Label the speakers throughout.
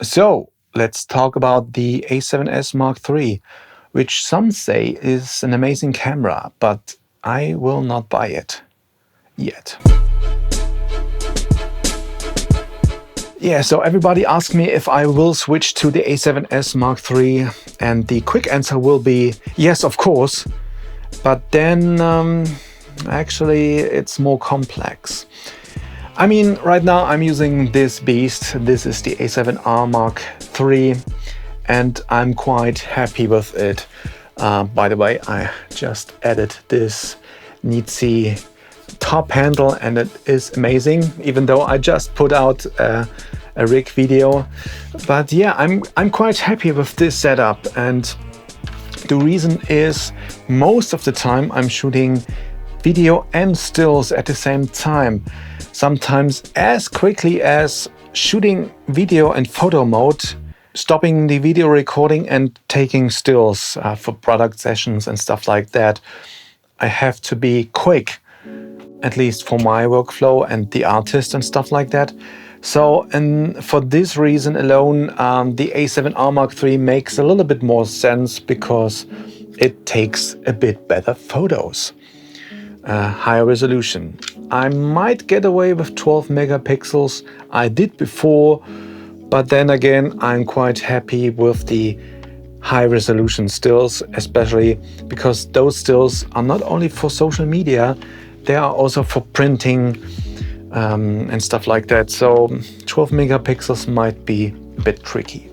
Speaker 1: So let's talk about the A7S Mark III, which some say is an amazing camera, but I will not buy it yet. Yeah, so everybody asked me if I will switch to the A7S Mark III, and the quick answer will be yes, of course. But then actually it's more complex. I mean, right now I'm using this beast. This is the A7R Mark III, and I'm quite happy with it. By the way, I just added this Nitsi top handle and it is amazing, even though I just put out a rig video. But yeah, I'm quite happy with this setup, and the reason is most of the time I'm shooting video and stills at the same time, sometimes as quickly as shooting video in photo mode, stopping the video recording and taking stills for product sessions and stuff like that. I have to be quick, at least for my workflow and the artist and stuff like that. So, and for this reason alone, the A7R Mark III makes a little bit more sense because it takes a bit better photos. Higher resolution. I might get away with 12 megapixels. I did before, but then again, I'm quite happy with the high resolution stills, especially because those stills are not only for social media, they are also for printing and stuff like that. So 12 megapixels might be a bit tricky.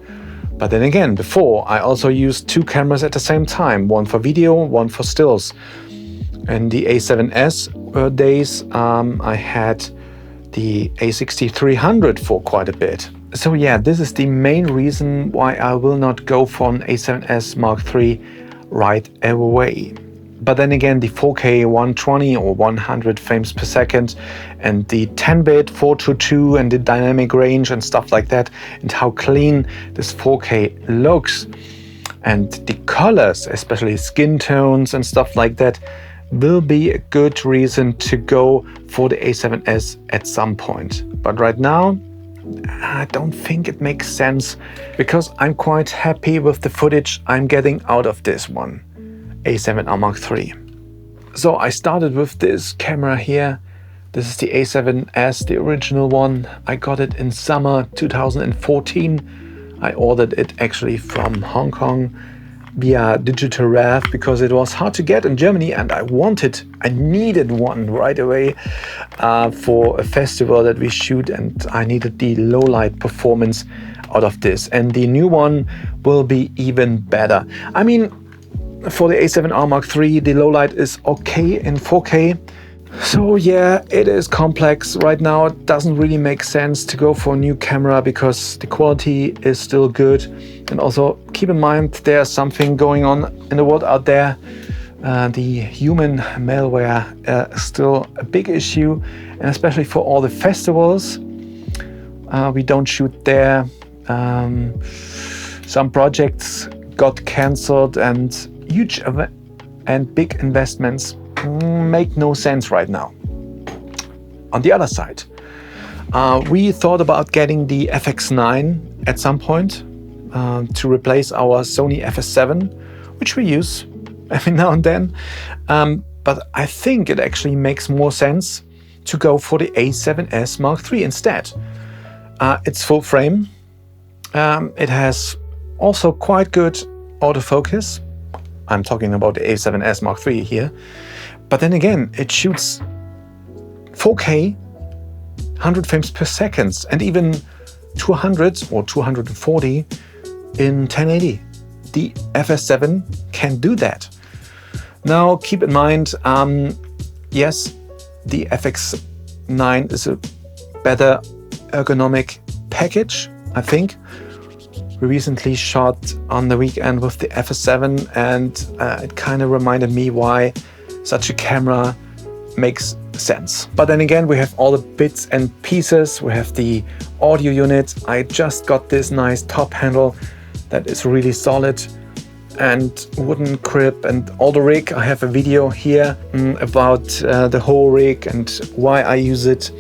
Speaker 1: But then again, before I also used two cameras at the same time, one for video, one for stills. In the A7S days, I had the A6300 for quite a bit. So yeah, this is the main reason why I will not go for an A7S Mark III right away. But then again, the 4K 120 or 100 frames per second and the 10-bit 422 and the dynamic range and stuff like that, and how clean this 4K looks, and the colors, especially skin tones and stuff like that, will be a good reason to go for the A7S at some point. But right now, I don't think it makes sense because I'm quite happy with the footage I'm getting out of this one, A7R Mark III. So I started with this camera here. This is the A7S, the original one. I got it in summer 2014. I ordered it actually from Hong Kong via Digital Rev because it was hard to get in Germany, and I needed one right away for a festival that we shoot, and I needed the low light performance out of this. And the new one will be even better. I mean, for the A7R Mark III, the low light is okay in 4K. So yeah, it is complex. Right now it doesn't really make sense to go for a new camera because the quality is still good. And also keep in mind there's something going on in the world out there. The human malware is still a big issue, and especially for all the festivals. We don't shoot there. Some projects got cancelled, and huge and big investments make no sense right now. On the other side, we thought about getting the FX9 at some point to replace our Sony A7SIII, which we use every now and then. But I think it actually makes more sense to go for the A7S Mark III instead. It's full frame. It has also quite good autofocus. I'm talking about the A7S Mark III here. But then again, it shoots 4K, 100 frames per second, and even 200 or 240 in 1080. The FS7 can do that. Now, keep in mind, yes, the FX9 is a better ergonomic package, I think. We recently shot on the weekend with the FS7, and it kind of reminded me why such a camera makes sense. But then again, we have all the bits and pieces. We have the audio unit. I just got this nice top handle that is really solid and wooden grip, and all the rig. I have a video here about the whole rig and why I use it.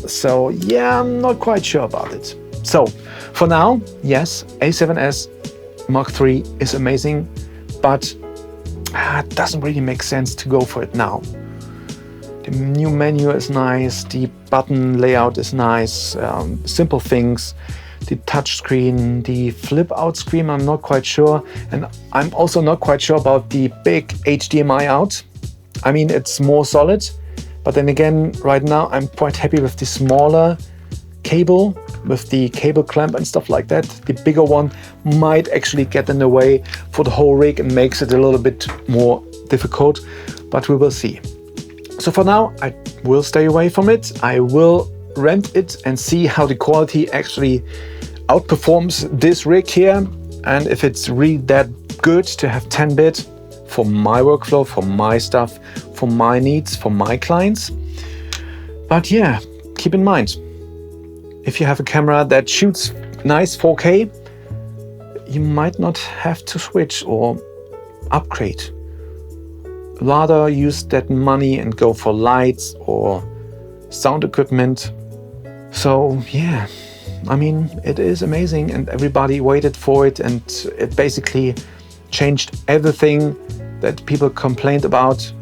Speaker 1: So yeah, I'm not quite sure about it. So For now, yes, A7S Mark III is amazing, but it doesn't really make sense to go for it now. The new menu is nice, the button layout is nice, simple things. The touch screen, the flip out screen, I'm not quite sure. And I'm also not quite sure about the big HDMI out. I mean, it's more solid, but then again, right now I'm quite happy with the smaller cable, with the cable clamp and stuff like that. The bigger one might actually get in the way for the whole rig and makes it a little bit more difficult, but we will see. So for now, I will stay away from it. I will rent it and see how the quality actually outperforms this rig here, and if it's really that good to have 10-bit for my workflow, for my stuff, for my needs, for my clients. But yeah, keep in mind, if you have a camera that shoots nice 4K, you might not have to switch or upgrade. Rather use that money and go for lights or sound equipment. So yeah, I mean, it is amazing and everybody waited for it, and it basically changed everything that people complained about.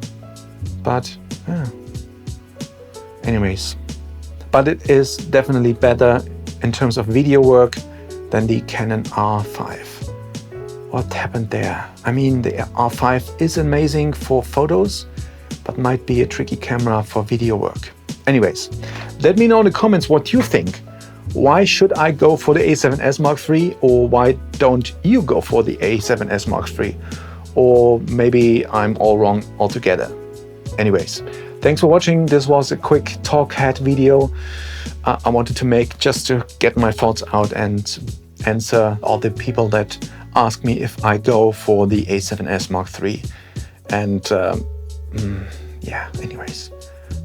Speaker 1: But yeah. Anyways, but it is definitely better in terms of video work than the Canon R5. What happened there? I mean, the R5 is amazing for photos, but might be a tricky camera for video work. Anyways, let me know in the comments what you think. Why should I go for the A7S Mark III, or why don't you go for the A7S Mark III? Or maybe I'm all wrong altogether. Anyways, thanks for watching. This was a quick talk head video I wanted to make just to get my thoughts out and answer all the people that ask me if I go for the A7S Mark III. And yeah, anyways,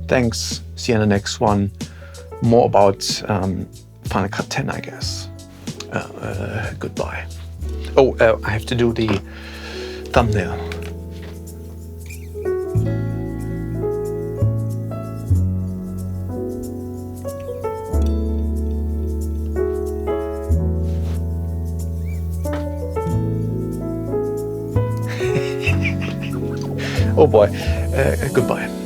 Speaker 1: thanks. See you in the next one. More about Final Cut 10, I guess. Goodbye. Oh, I have to do the thumbnail. Oh boy, goodbye.